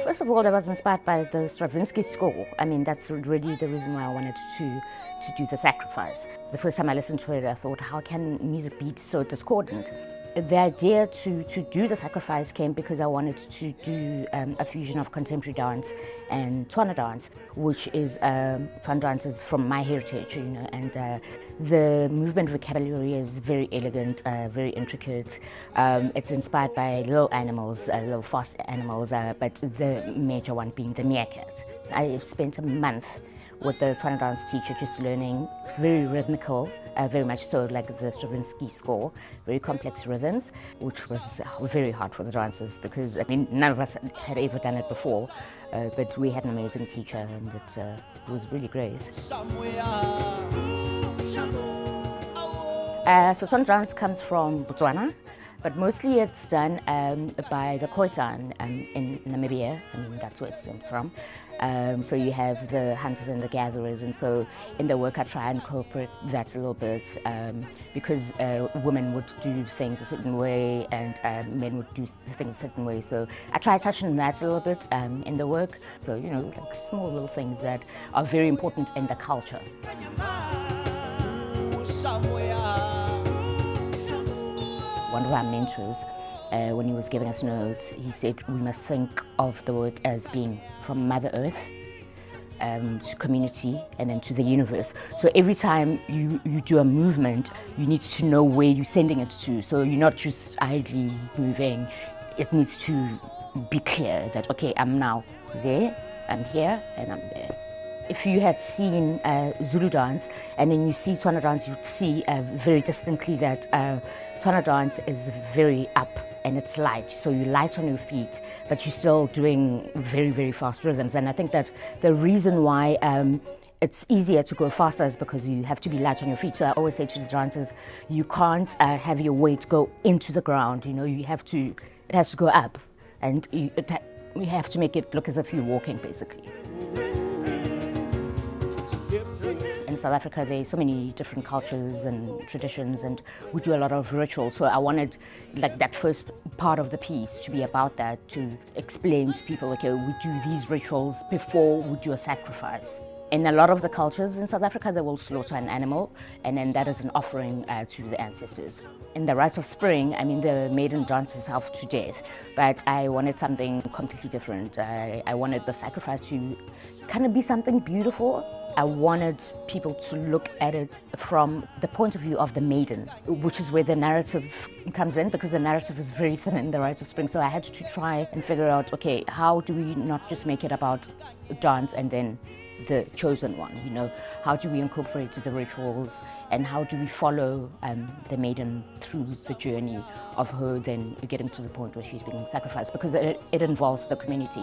First of all, I was inspired by the Stravinsky score. I mean, that's really the reason why I wanted to do the sacrifice. The first time I listened to it, I thought, how can music be so discordant? The idea to do the sacrifice came because I wanted to do a fusion of contemporary dance and Tswana dance, which is Tswana dance is from my heritage, you know, and the movement vocabulary is very elegant, very intricate. It's inspired by little animals, little fast animals, but the major one being the meerkat. I spent a month with the Tswana dance teacher just learning. It's very rhythmical, very much so like the Stravinsky score, very complex rhythms, which was very hard for the dancers because, I mean, none of us had ever done it before, but we had an amazing teacher and it was really great. So Tswana dance comes from Botswana, but mostly it's done by the Khoisan in Namibia. I mean, that's where it stems from. So you have the hunters and the gatherers, and so in the work I try and incorporate that a little bit because women would do things a certain way and men would do things a certain way. So I try touching that a little bit in the work. So, you know, like small little things that are very important in the culture. One of our mentors, when he was giving us notes, he said we must think of the work as being from Mother Earth to community and then to the universe. So every time you do a movement, you need to know where you're sending it to. So you're not just idly moving. It needs to be clear that, okay, I'm now there, I'm here, and I'm there. If you had seen Zulu dance and then you see Tswana dance, you'd see very distinctly that Tswana dance is very up and it's light. So you're light on your feet, but you're still doing very, very fast rhythms. And I think that the reason why it's easier to go faster is because you have to be light on your feet. So I always say to the dancers, you can't have your weight go into the ground. You know, it has to go up, and you have to make it look as if you're walking, basically. In South Africa, there's so many different cultures and traditions, and we do a lot of rituals. So I wanted, like, that first part of the piece to be about that, to explain to people, okay, we do these rituals before we do a sacrifice. In a lot of the cultures in South Africa, they will slaughter an animal, and then that is an offering to the ancestors. In the rite of spring, I mean, the maiden dances herself to death, but I wanted something completely different. I wanted the sacrifice to kind of be something beautiful. I wanted people to look at it from the point of view of the maiden, which is where the narrative comes in, because the narrative is very thin in the rite of spring. So I had to try and figure out, okay, how do we not just make it about dance and then the chosen one, you know? How do we incorporate the rituals, and how do we follow the maiden through the journey of her then getting to the point where she's being sacrificed, because it involves the community.